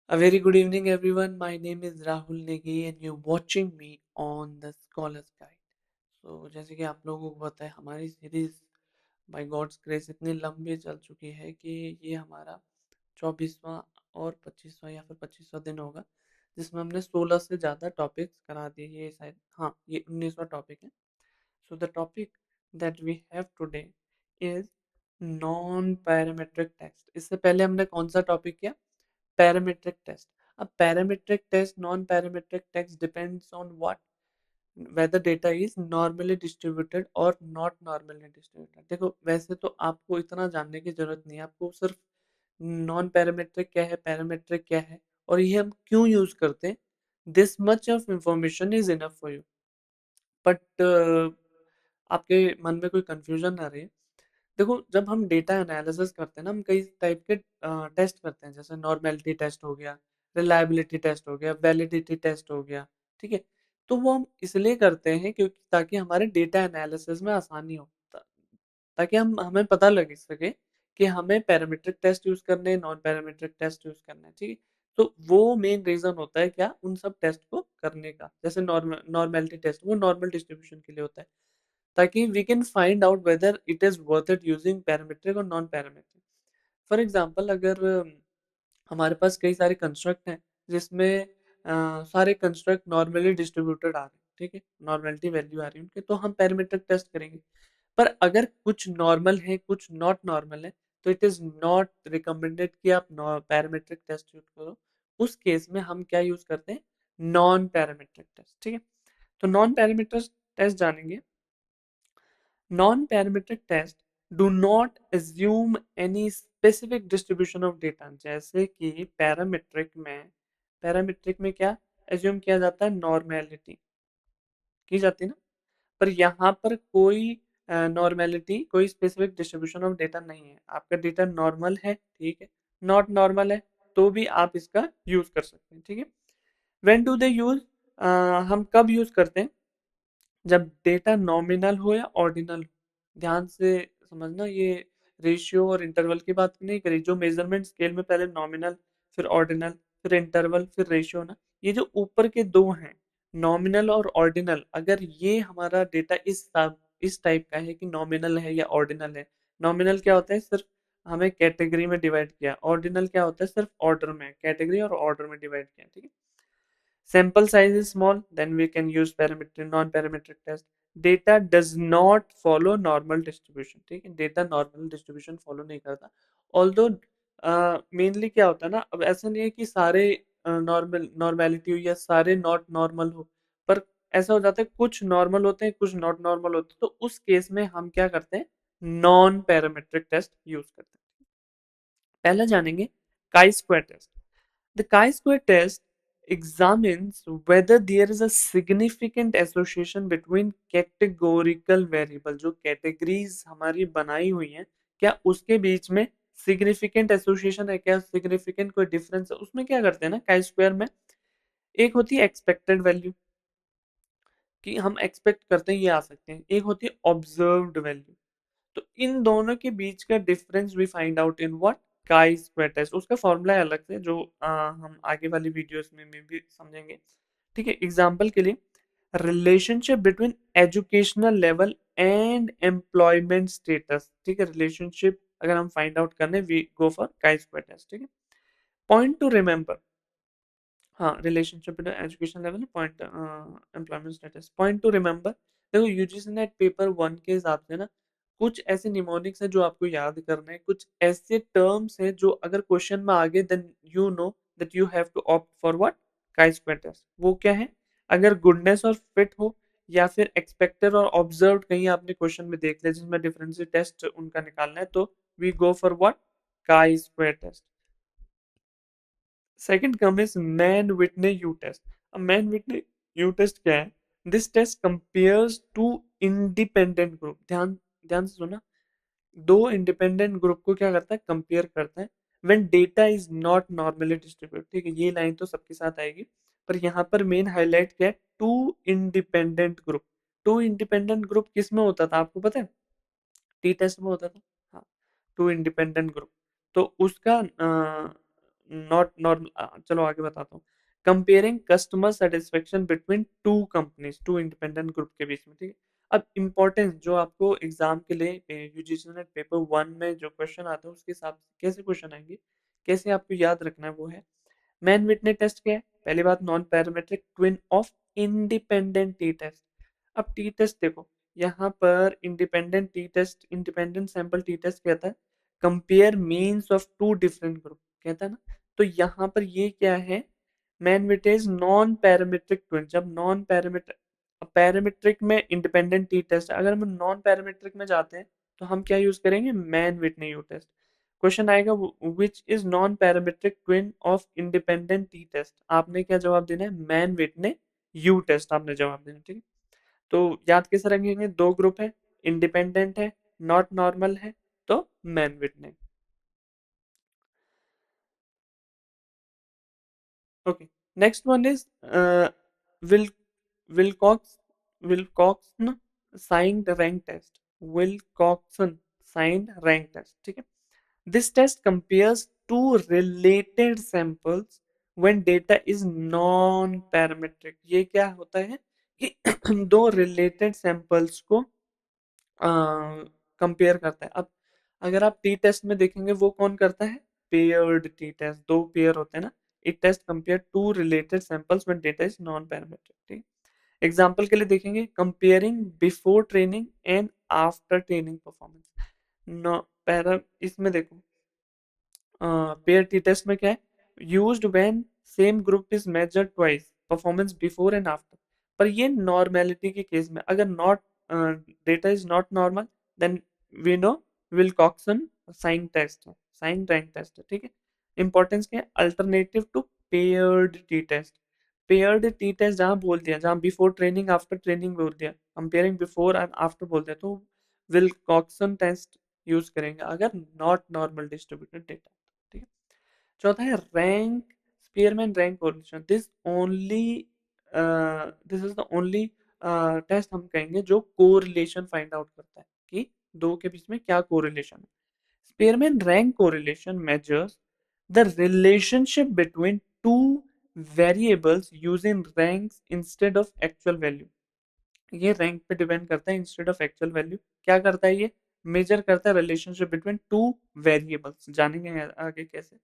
A very good evening, everyone. My name is Rahul Negi, and you're watching me on the Scholar's Guide. So, जैसे कि आप लोगों को पता है, हमारी सीरीज बाय गॉड्स ग्रेस इतनी लंबी चल चुकी है कि ये हमारा 24वां और 25वां या फिर 25वां दिन होगा, जिसमें हमने 16 से ज़्यादा टॉपिक्स करा दिए। ये शायद हाँ, ये 19वां टॉपिक है। So the topic that we have today is non parametric test. इससे पहले हमने कौन सा टॉपिक किया? Parametric test. अब parametric test, non parametric test depends on what, whether data is normally distributed or not normally distributed। देखो, वैसे तो आपको इतना जानने की जरूरत नहीं है, आपको सिर्फ नॉन पैरामेट्रिक क्या है, पैरामेट्रिक क्या है और ये हम क्यों यूज करते हैं, this much of information is enough for you. But आपके मन में कोई कंफ्यूजन ना रहे। देखो, जब हम डेटा एनालिसिस करते हैं ना, हम कई टाइप के टेस्ट करते हैं, जैसे नॉर्मेलिटी टेस्ट हो गया, रिलायबिलिटी टेस्ट हो गया, वैलिडिटी टेस्ट हो गया। ठीक है, तो वो हम इसलिए करते हैं क्योंकि ताकि हमारे डेटा एनालिसिस में आसानी हो, ताकि हम हमें पता लग सके कि हमें पैरामीट्रिक टेस्ट यूज करने हैं, नॉन पैरामीट्रिक टेस्ट यूज करना है। ठीक है, तो वो मेन रीजन होता है क्या, उन सब टेस्ट को करने का। जैसे नॉर्मेलिटी टेस्ट वो नॉर्मल डिस्ट्रीब्यूशन के लिए होता है, ताकि we can find out whether it is worth it using parametric और नॉन पैरामीट्रिक। फॉर एग्जांपल, अगर हमारे पास कई सारे कंस्ट्रक्ट हैं जिसमें सारे कंस्ट्रक्ट नॉर्मली डिस्ट्रीब्यूटेड आ रहे हैं, ठीक है, नॉर्मेलिटी वैल्यू आ रही है उनके, तो हम पैरामीट्रिक टेस्ट करेंगे। पर अगर कुछ नॉर्मल है, कुछ नॉट नॉर्मल है, तो इट इज नॉट रिकमेंडेड कि आप पैरामीट्रिक टेस्ट यूज करो। उस केस में हम क्या यूज करते हैं? Non parametric test. ठीक है, तो नॉन पैरामीट्रिक टेस्ट जानेंगे। Non-parametric tests do not assume any specific distribution of data। जैसे कि पैरामीट्रिक में क्या assume किया जाता है? नॉर्मेलिटी की जाती है ना। पर यहाँ पर कोई नॉर्मेलिटी, कोई स्पेसिफिक डिस्ट्रीब्यूशन ऑफ डेटा नहीं है। आपका डेटा नॉर्मल है, ठीक है, नॉट नॉर्मल है, तो भी आप इसका यूज कर सकते हैं। ठीक है, व्हेन डू दे यूज, हम कब यूज करते हैं? जब डेटा नॉमिनल हो या ऑर्डिनल हो। ध्यान से समझना, ये रेशियो और इंटरवल की बात नहीं करी। जो मेजरमेंट स्केल में पहले नॉमिनल, फिर ऑर्डिनल, फिर इंटरवल, फिर रेशियो ना, ये जो ऊपर के दो हैं, नॉमिनल और ऑर्डिनल, अगर ये हमारा डेटा इस टाइप का है कि नॉमिनल है या ऑर्डिनल है। नॉमिनल क्या होता है? सिर्फ हमें कैटेगरी में डिवाइड किया। ऑर्डिनल क्या होता है? सिर्फ ऑर्डर में, कैटेगरी और ऑर्डर में डिवाइड किया। ठीक है, sample size is small, then we can use parametric non-parametric test। data does not follow normal distribution। ठीक है, डेटा नॉर्मल डिस्ट्रीब्यूशन फॉलो नहीं करता। ऑल्दो मेनली क्या होता है ना, अब ऐसा नहीं है कि सारे नॉर्मेलिटी हो या सारे नॉट नॉर्मल हो, पर ऐसा हो जाता है कुछ नॉर्मल होते हैं, कुछ नॉट नॉर्मल होते हैं, तो उस केस में हम क्या करते हैं? नॉन पैरामेट्रिक टेस्ट यूज करते हैं। पहला जानेंगे chi square test. The chi-square test examines whether there is a significant association between categorical variable, जो categories हमारी बनाई हुई हैं, क्या उसके बीच में significant association है, क्या significant कोई difference है। उसमें क्या करते हैं ना chi square में, एक होती है expected value कि हम expect करते हैं ये आ सकते हैं, एक होती है observed value। तो इन दोनों के बीच का difference we find out in what? Chi square test. उसका फॉर्मूला है अलग से, जो हम आगे वाली वीडियोस में भी समझेंगे। ठीक है, एग्जांपल के लिए, relationship between educational level and employment status. ठीक है, रिलेशनशिप अगर हम फाइंड आउट करने, we go for chi square test. ठीक है, पॉइंट टू रिमेंबर, हाँ, relationship between education level, point employment status, point to remember. देखो, यूजीसी नेट पेपर 1 के हिसाब से ना, कुछ ऐसे निमोनिक्स हैं जो आपको याद करने हैं, कुछ ऐसे टर्म्स हैं जो अगर क्वेश्चन में आ गए, then you know that you have to opt for what? Chi square test. वो क्या है? अगर गुडनेस और फिट हो, या फिर एक्सपेक्टेड और ऑब्जर्व्ड कहीं आपने क्वेश्चन में देख लिया जिसमें डिफरेंशियल टेस्ट उनका निकालना है, तो we go for what? Chi square test. Second term is Mann Whitney U test. अब मैन विटने यू टेस्ट क्या है? This test compares two independent group. ध्यान ध्यान से सुना, दो इंडिपेंडेंट ग्रुप को क्या करता है? कंपेयर करता है। When data is not normally distributed. ठीक है, ये लाइन तो सबके साथ आएगी, पर यहाँ पर मेन हाईलाइट क्या है? Two independent group. Two independent group किस में होता था आपको पता है? टी टेस्ट में होता था। हाँ, टू इंडिपेंडेंट ग्रुप। तो उसका नॉट नॉर्मल, चलो आगे बताता हूँ। Comparing customer satisfaction between two companies, two independent group के बीच में, ठीक है। अब इम्पोर्टेंस जो आपको एग्जाम के लिए यूजीसी नेट पेपर 1 में जो क्वेश्चन आता है उसके हिसाब से कैसे क्वेश्चन आएंगे, कैसे आपको याद रखना है, वो है मैन विटने टेस्ट क्या है। पहली बात, non parametric twin of independent t test. अब टी टेस्ट देखो, यहाँ पर इंडिपेंडेंट सैंपल टी टेस्ट कहता है compare means of two different group, कहता है ना। तो यहाँ पर ये क्या है, Mann Whitney non parametric twin. जब नॉन पैरामेट्रिक, पैरामेट्रिक में इंडिपेंडेंट टी टेस्ट, अगर हम नॉन पैरामेट्रिक में जाते हैं तो हम क्या यूज करेंगे, Mann Whitney U test. Question आएगा which is non parametric twin of independent t test, आपने क्या जवाब देना है, मैन विटने यू टेस्ट आपने जवाब देना, ठीक है। तो याद कैसे रखेंगे, दो ग्रुप है, इंडिपेंडेंट है, नॉट नॉर्मल है, तो Mann Whitney. Okay, next one is Wil Wilcox Wilcoxon signed rank test. Wilcoxon signed rank test, ठीक है। This test compares two related samples when data is non-parametric। ये क्या होता है कि दो related samples को कंपेयर करता है। अब अगर आप टी टेस्ट में देखेंगे वो कौन करता है, पेयर्ड टी टेस्ट, दो पेयर होते हैं ना। It test compare two related samples when data is non parametric, ठीक। एग्जांपल के लिए देखेंगे, comparing before training and after training performance. No para, इसमें देखो पेयर टी टेस्ट में क्या है, used when same group is measured twice, performance before and after. पर ये नॉर्मेलिटी के केस में, अगर not data is not normal, then we know Wilcoxon sign test है, साइन रैंक टेस्ट है, ठीक है। इंपॉर्टेंस क्या है, alternative to paired t test. Paired t test जहां बोल दिया, जहां बिफोर ट्रेनिंग आफ्टर ट्रेनिंग बोल दिया, कंपेयरिंग बिफोर एंड आफ्टर बोल दिया, तो विलकॉक्सन टेस्ट यूज करेंगे अगर नॉट नॉर्मल डिस्ट्रीब्यूटेड डेटा, ठीक है। चौथा है rank, Spearman rank correlation. This is the only test हम कहेंगे जो कोरिलेशन फाइंड आउट करता है कि दो के बीच में क्या कोरिलेशन है। Spearman rank correlation measures the relationship between two variables using ranks instead of actual value. ये रैंक पे डिपेंड करता है इंस्टेड ऑफ एक्चुअल वैल्यू। क्या करता है ये, मेजर करता है रिलेशनशिप बिटवीन टू वेरिएबल्स, जानेंगे आगे कैसे।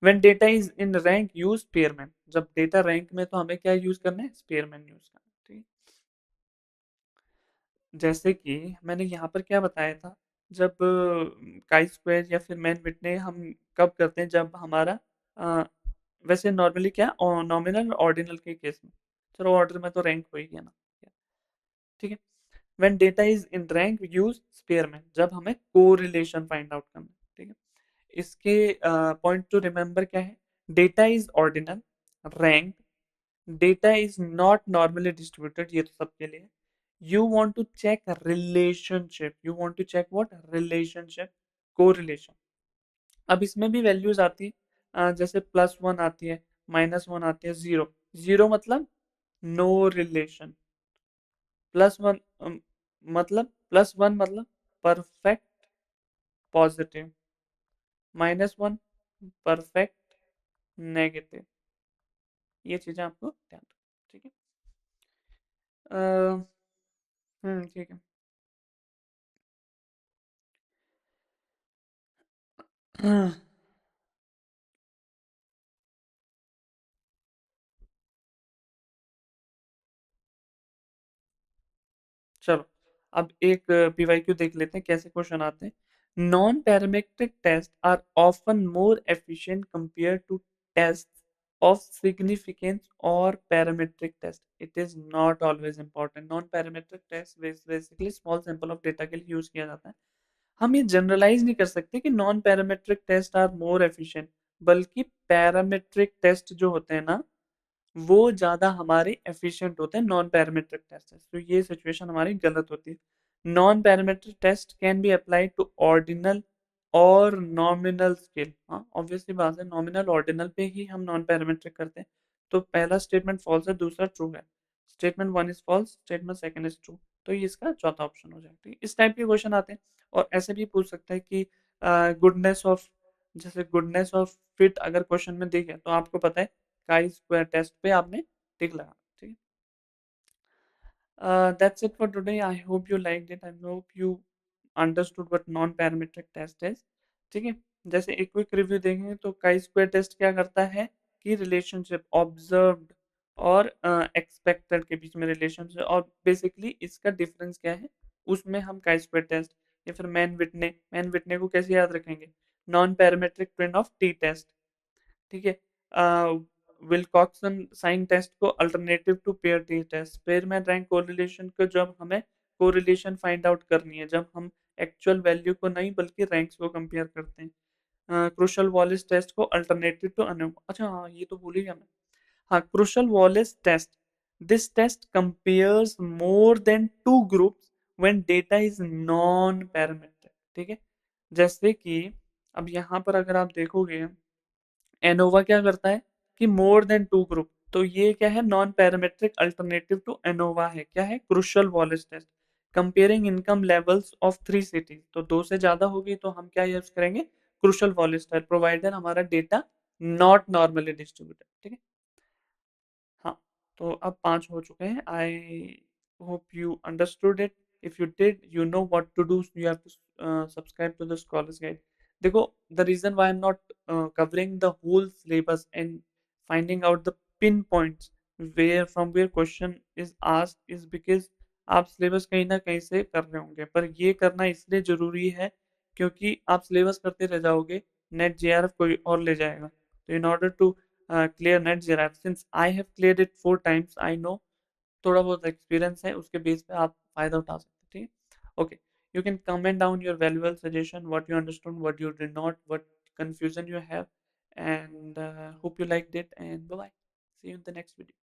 When data is in rank use Spearman. जब डेटा रैंक में तो हमें क्या यूज करना है, स्पीयरमैन यूज करना है, ठीक है। जैसे कि मैंने यहाँ पर क्या बताया था, जब काई स्क्वायर या फिर मैन विटने हम कब करते हैं, जब हमारा अ, वैसे नॉर्मली क्या नॉमिनल ऑर्डिनल के केस में, चलो ऑर्डर में तो रैंक हो ही गया ना, ठीक है। When data is in rank use Spearman, जब हमें कोरिलेशन फाइंड आउट करना है, ठीक है। इसके पॉइंट टू रिमेंबर क्या है, data is ordinal, rank, data is not normally distributed, ये तो सबके लिए। You want to check relationship, you want to check what, relationship, correlation. अब इसमें भी वैल्यूज आती है, जैसे +1 आती है, -1 आती है, जीरो। जीरो मतलब नो रिलेशन, +1 मतलब +1 मतलब परफेक्ट पॉजिटिव, -1 परफेक्ट नेगेटिव। ये चीजें आपको ध्यान रखना, ठीक है। ठीक है। चलो, अब एक पीवाईक्यू देख लेते हैं कैसे क्वेश्चन आते हैं। Non parametric test are often more efficient compare to test of significance और parametric test. It is not always important. Non parametric test basically small sample of data के लिए यूज किया जाता है। हम ये जनरलाइज नहीं कर सकते कि non parametric test are more efficient, बल्कि पैरामेट्रिक टेस्ट जो होते हैं ना, वो ज़्यादा हमारे एफिशिएंट होते हैं नॉन पैरामेट्रिक टेस्ट से। तो ये सिचुएशन हमारी गलत होती है। Non parametric test can be applied to ordinal और नॉमिनल स्केल। हाँ, ऑब्वियसली बात है, नॉमिनल ऑर्डिनल पे ही हम नॉन पैरामेट्रिक करते हैं। तो पहला स्टेटमेंट फॉल्स है, दूसरा ट्रू है। Statement one is false, statement second is true, तो ये इसका चौथा ऑप्शन हो जाएगा। ठीक है? इस टाइप के क्वेश्चन आते हैं। और ऐसे भी पूछ सकता है कि गुडनेस ऑफ जैसे गुडनेस ऑफ फिट अगर क्वेश्चन में दिखे तो आपको पता है काई स्क्वायर टेस्ट पे आपने टिक लगा, ठीक है। That's it for today. I hope you liked it. I hope you understood what non-parametric test is. ठीक है, जैसे एक क्विक रिव्यू देखेंगे तो काई स्क्वायर टेस्ट क्या करता है कि रिलेशनशिप ऑब्जर्व्ड और एक्सपेक्टेड के बीच में रिलेशनशिप, और बेसिकली इसका डिफरेंस क्या है उसमें हम काई स्क्वायर टेस्ट या फिर मैन विटने को कैसे याद रखेंगे, non parametric twin of t test, ठीक है। विल्कॉक्सन साइन टेस्ट को alternative to pair t test, Spearman rank correlation को जब हमें कोरिलेशन फाइंड आउट करनी है, जब हम एक्चुअल वैल्यू को नहीं बल्कि रैंक्स को कंपेयर करते हैं। क्रुशल वॉलिस टेस्ट को अल्टरनेटिव टू अनो, अच्छा हाँ ये तो भूल ही गया मैं। हाँ, Kruskal Wallis test, this test compares more than two groups when data is non parametric, ठीक है। जैसे कि अब यहाँ पर अगर आप देखोगे एनोवा क्या करता है कि मोर देन टू ग्रुप, तो ये क्या है non parametric alternative to ANOVA है, क्या है Kruskal Wallis test, comparing income levels of three cities, तो दो से ज्यादा होगी तो हम क्या यूज करेंगे क्रुशियल वॉलिस टेस्ट, प्रोवाइडर हमारा डेटा नॉट नॉर्मली डिस्ट्रीब्यूटेड, ठीक है। हाँ, तो अब 5 हो चुके हैं। I hope you understood it. If you did, you know what to do, you have to subscribe to the scholars guide. देखो, the reason why I am not covering the whole syllabus and finding out the pin points where from where question is asked is because आप syllabus कहीं ना कहीं से कर रहे होंगे, पर ये करना इसलिए जरूरी है क्योंकि आप सिलेबस करते रह जाओगे, नेट जेआरएफ कोई और ले जाएगा। तो in order to clear NetJRF, since I have cleared it 4 times, I know, थोड़ा बहुत एक्सपीरियंस है उसके बेस पे आप फायदा उठा सकते हैं, ठीक है। Okay, you can comment down your valuable suggestion, what you understood, what you did not, what confusion you have, and hope you liked it, and bye bye, see you in the next video.